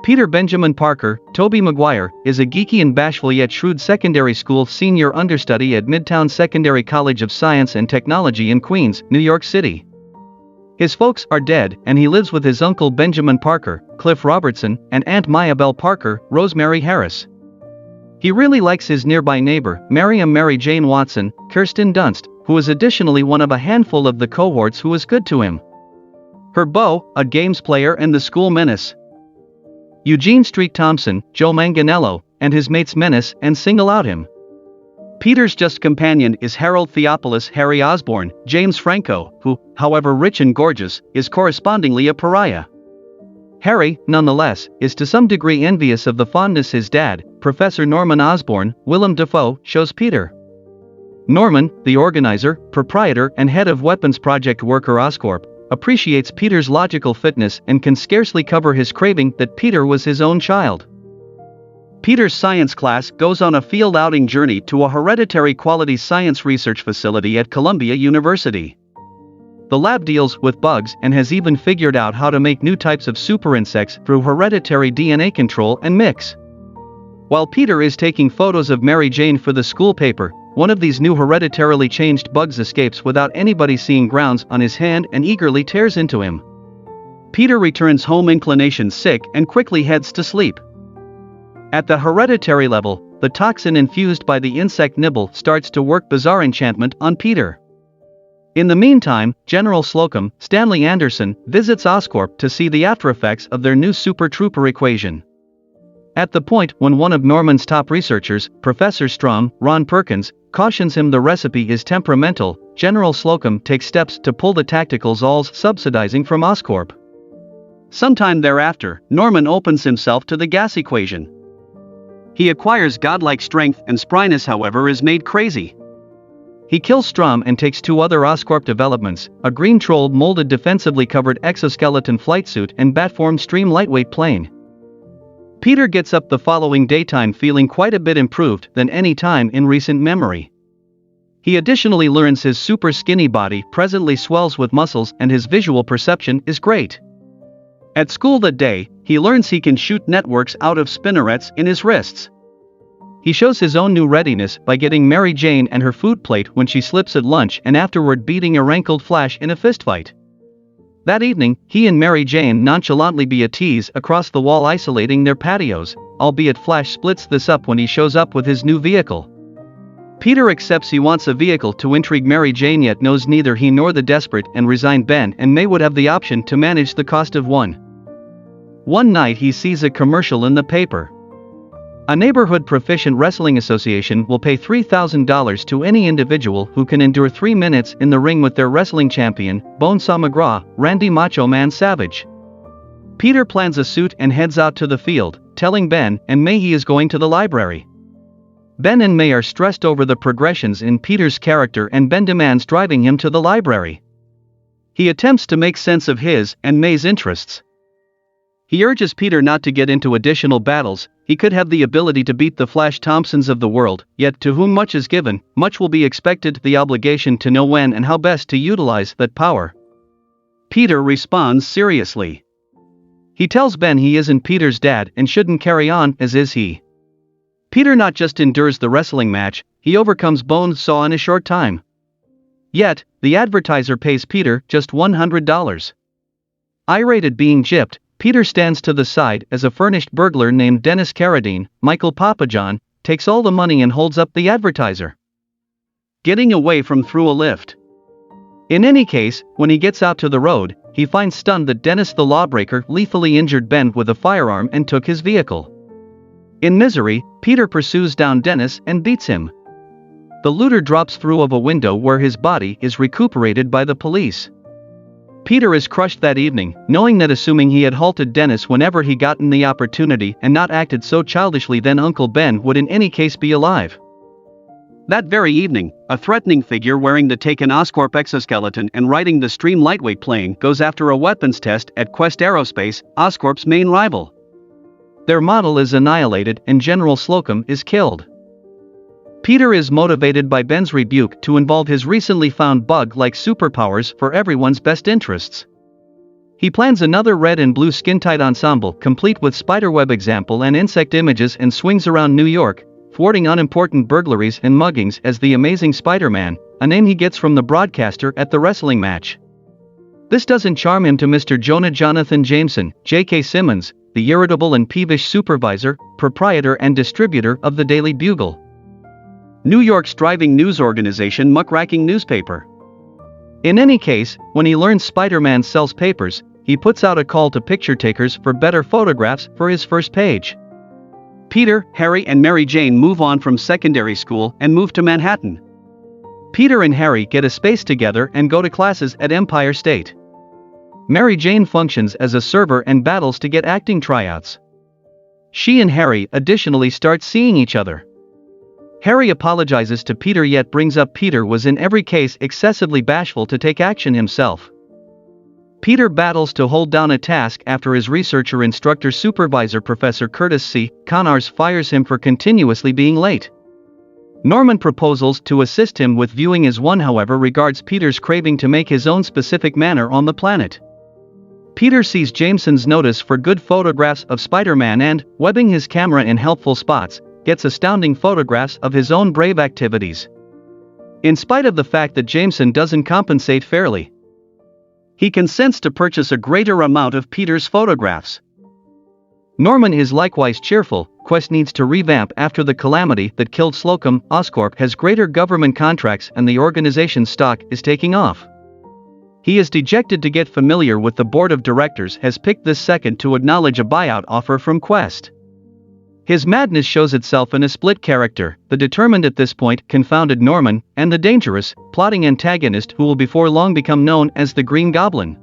Peter Benjamin Parker, Tobey Maguire, is a geeky and bashful yet shrewd secondary school senior understudy at Midtown Secondary College of Science and Technology in Queens, New York City. His folks are dead, and he lives with his uncle Benjamin Parker, Cliff Robertson, and Aunt Maya Parker, Rosemary Harris. He really likes his nearby neighbor, Mary Jane Watson, Kirsten Dunst, who is additionally one of a handful of the cohorts who is good to him. Her beau, a games player and the school menace. Eugene Street Thompson, Joe Manganiello, and his mates menace and single out him. Peter's just companion is Harold Theophilus Harry Osborn, James Franco, who, however rich and gorgeous, is correspondingly a pariah. Harry, nonetheless, is to some degree envious of the fondness his dad, Professor Norman Osborn, Willem Dafoe, shows Peter. Norman, the organizer, proprietor and head of weapons project worker Oscorp, appreciates Peter's logical fitness and can scarcely cover his craving that Peter was his own child. Peter's science class goes on a field outing journey to a hereditary quality science research facility at Columbia University. The lab deals with bugs and has even figured out how to make new types of super insects through hereditary DNA control and mix. While Peter is taking photos of Mary Jane for the school paper, one of these new hereditarily changed bugs escapes without anybody seeing grounds on his hand and eagerly tears into him. Peter returns home inclination sick and quickly heads to sleep. At the hereditary level, the toxin infused by the insect nibble starts to work bizarre enchantment on Peter. In the meantime, General Slocum, Stanley Anderson, visits Oscorp to see the aftereffects of their new Super Trooper equation. At the point when one of Norman's top researchers, Professor Strom, Ron Perkins, cautions him the recipe is temperamental, General Slocum takes steps to pull the tacticals all subsidizing from Oscorp. Sometime thereafter, Norman opens himself to the gas equation. He acquires godlike strength and spryness, however, is made crazy. He kills Strom and takes two other Oscorp developments, a green troll molded defensively covered exoskeleton flight suit and batform stream lightweight plane. Peter gets up the following daytime feeling quite a bit improved than any time in recent memory. He additionally learns his super skinny body presently swells with muscles and his visual perception is great. At school that day, he learns he can shoot networks out of spinnerets in his wrists. He shows his own new readiness by getting Mary Jane and her food plate when she slips at lunch and afterward beating a rankled Flash in a fistfight. That evening, he and Mary Jane nonchalantly be a tease across the wall isolating their patios, albeit Flash splits this up when he shows up with his new vehicle. Peter accepts he wants a vehicle to intrigue Mary Jane yet knows neither he nor the desperate and resigned Ben and May would have the option to manage the cost of one. One night he sees a commercial in the paper. A neighborhood proficient wrestling association will pay $3,000 to any individual who can endure 3 minutes in the ring with their wrestling champion, Bonesaw McGraw, Randy Macho Man Savage. Peter plans a suit and heads out to the field, telling Ben and May he is going to the library. Ben and May are stressed over the progressions in Peter's character and Ben demands driving him to the library. He attempts to make sense of his and May's interests. He urges Peter not to get into additional battles, he could have the ability to beat the Flash Thompsons of the world, yet to whom much is given, much will be expected, the obligation to know when and how best to utilize that power. Peter responds seriously. He tells Ben he isn't Peter's dad and shouldn't carry on as is he. Peter not just endures the wrestling match, he overcomes Bonesaw in a short time. Yet, the advertiser pays Peter just $100. Irate at being gypped, Peter stands to the side as a furnished burglar named Dennis Carradine, Michael Papajohn, takes all the money and holds up the advertiser. Getting away from through a lift. In any case, when he gets out to the road, he finds stunned that Dennis the lawbreaker lethally injured Ben with a firearm and took his vehicle. In misery, Peter pursues down Dennis and beats him. The looter drops through of a window where his body is recuperated by the police. Peter is crushed that evening, knowing that assuming he had halted Dennis whenever he gotten the opportunity and not acted so childishly then Uncle Ben would in any case be alive. That very evening, a threatening figure wearing the taken Oscorp exoskeleton and riding the Stream lightweight plane goes after a weapons test at Quest Aerospace, Oscorp's main rival. Their model is annihilated and General Slocum is killed. Peter is motivated by Ben's rebuke to involve his recently found bug-like superpowers for everyone's best interests. He plans another red and blue skin-tight ensemble complete with spiderweb example and insect images and swings around New York, thwarting unimportant burglaries and muggings as the Amazing Spider-Man, a name he gets from the broadcaster at the wrestling match. This doesn't charm him to Mr. Jonah Jonathan Jameson, J.K. Simmons, the irritable and peevish supervisor, proprietor and distributor of the Daily Bugle, New York's thriving news organization muckraking newspaper. In any case, when he learns Spider-Man sells papers, he puts out a call to picture takers for better photographs for his first page. Peter, Harry and Mary Jane move on from secondary school and move to Manhattan. Peter and Harry get a space together and go to classes at Empire State. Mary Jane functions as a server and battles to get acting tryouts. She and Harry additionally start seeing each other. Harry apologizes to Peter yet brings up Peter was in every case excessively bashful to take action himself. Peter battles to hold down a task after his researcher instructor supervisor Professor Curtis C. Connors fires him for continuously being late. Norman proposals to assist him with viewing as one however regards Peter's craving to make his own specific manner on the planet. Peter sees Jameson's notice for good photographs of Spider-Man and, webbing his camera in helpful spots, gets astounding photographs of his own brave activities. In spite of the fact that Jameson doesn't compensate fairly, he consents to purchase a greater amount of Peter's photographs. Norman is likewise cheerful. Quest needs to revamp after the calamity that killed Slocum. Oscorp has greater government contracts and the organization's stock is taking off. He is dejected to get familiar with the board of directors has picked this second to acknowledge a buyout offer from Quest. His madness shows itself in a split character, the determined at this point confounded Norman, and the dangerous, plotting antagonist who will before long become known as the Green Goblin.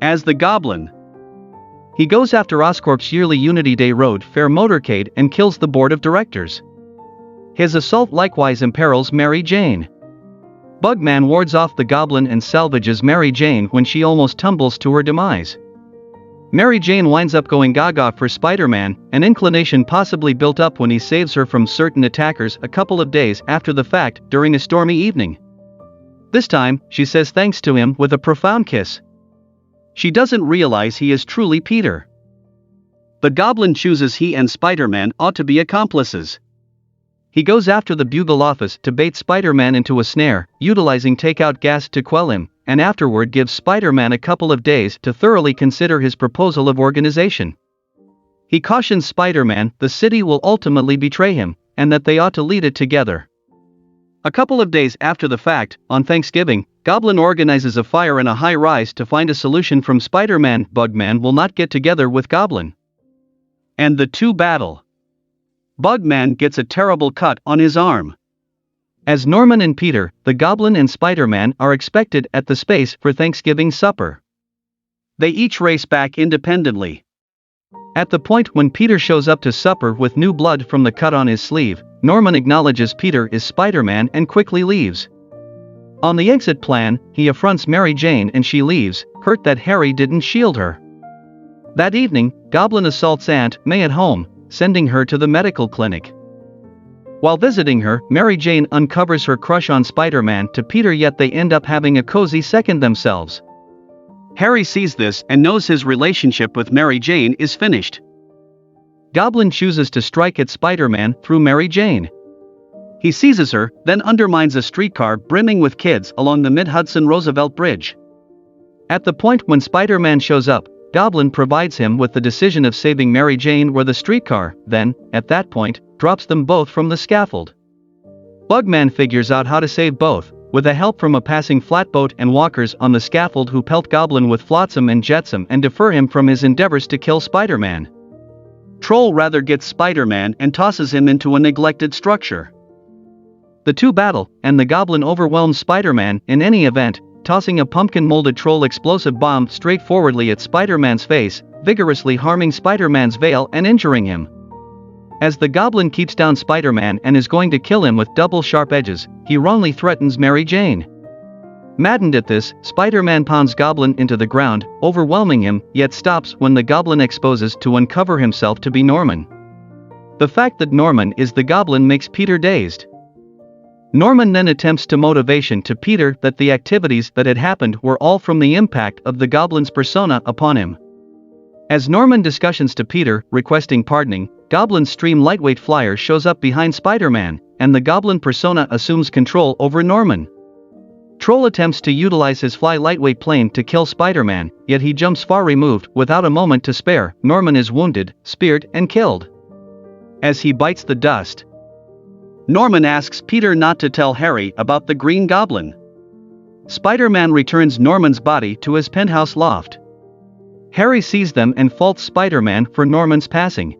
As the Goblin, he goes after Oscorp's yearly Unity Day Road Fair motorcade and kills the board of directors. His assault likewise imperils Mary Jane. Bugman wards off the Goblin and salvages Mary Jane when she almost tumbles to her demise. Mary Jane winds up going gaga for Spider-Man, an inclination possibly built up when he saves her from certain attackers a couple of days after the fact during a stormy evening. This time, she says thanks to him with a profound kiss. She doesn't realize he is truly Peter. The Goblin chooses he and Spider-Man ought to be accomplices. He goes after the Bugle office to bait Spider-Man into a snare, utilizing takeout gas to quell him, and afterward gives Spider-Man a couple of days to thoroughly consider his proposal of organization. He cautions Spider-Man the city will ultimately betray him, and that they ought to lead it together. A couple of days after the fact, on Thanksgiving, Goblin organizes a fire in a high-rise to find a solution from Spider-Man. Bugman will not get together with Goblin, and the two battle. Bugman gets a terrible cut on his arm. As Norman and Peter, the Goblin and Spider-Man are expected at the space for Thanksgiving supper. They each race back independently. At the point when Peter shows up to supper with new blood from the cut on his sleeve, Norman acknowledges Peter is Spider-Man and quickly leaves. On the exit plan, he affronts Mary Jane and she leaves, hurt that Harry didn't shield her. That evening, Goblin assaults Aunt May at home, sending her to the medical clinic. While visiting her, Mary Jane uncovers her crush on Spider-Man to Peter, yet they end up having a cozy second themselves. Harry sees this and knows his relationship with Mary Jane is finished. Goblin chooses to strike at Spider-Man through Mary Jane. He seizes her, then undermines a streetcar brimming with kids along the Mid-Hudson Roosevelt Bridge. At the point when Spider-Man shows up, Goblin provides him with the decision of saving Mary Jane or the streetcar, then, at that point, drops them both from the scaffold. Bugman figures out how to save both, with the help from a passing flatboat and walkers on the scaffold who pelt Goblin with flotsam and jetsam and defer him from his endeavors to kill Spider-Man. Troll rather gets Spider-Man and tosses him into a neglected structure. The two battle, and the Goblin overwhelms Spider-Man in any event, tossing a pumpkin-molded troll explosive bomb straightforwardly at Spider-Man's face, vigorously harming Spider-Man's veil and injuring him. As the Goblin keeps down Spider-Man and is going to kill him with double sharp edges, he wrongly threatens Mary Jane. Maddened at this, Spider-Man pounds Goblin into the ground, overwhelming him, yet stops when the Goblin exposes to uncover himself to be Norman. The fact that Norman is the Goblin makes Peter dazed. Norman then attempts to motivation to Peter that the activities that had happened were all from the impact of the goblin's persona upon him. As Norman discussions to Peter, requesting pardoning, Goblin's Stream lightweight flyer shows up behind Spider-Man, and the goblin persona assumes control over Norman. Troll attempts to utilize his fly lightweight plane to kill Spider-Man, yet he jumps far removed without a moment to spare. Norman is wounded, speared, and killed. As he bites the dust, Norman asks Peter not to tell Harry about the Green Goblin. Spider-Man returns Norman's body to his penthouse loft. Harry sees them and faults Spider-Man for Norman's passing.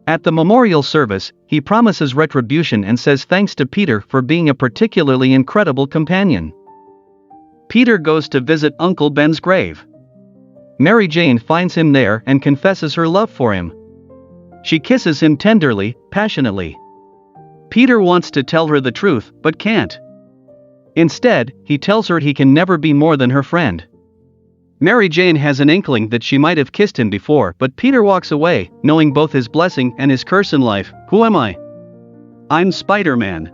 At the memorial service, he promises retribution and says thanks to Peter for being a particularly incredible companion. Peter goes to visit Uncle Ben's grave. Mary Jane finds him there and confesses her love for him. She kisses him tenderly, passionately. Peter wants to tell her the truth, but can't. Instead, he tells her he can never be more than her friend. Mary Jane has an inkling that she might have kissed him before, but Peter walks away, knowing both his blessing and his curse in life. Who am I? I'm Spider-Man.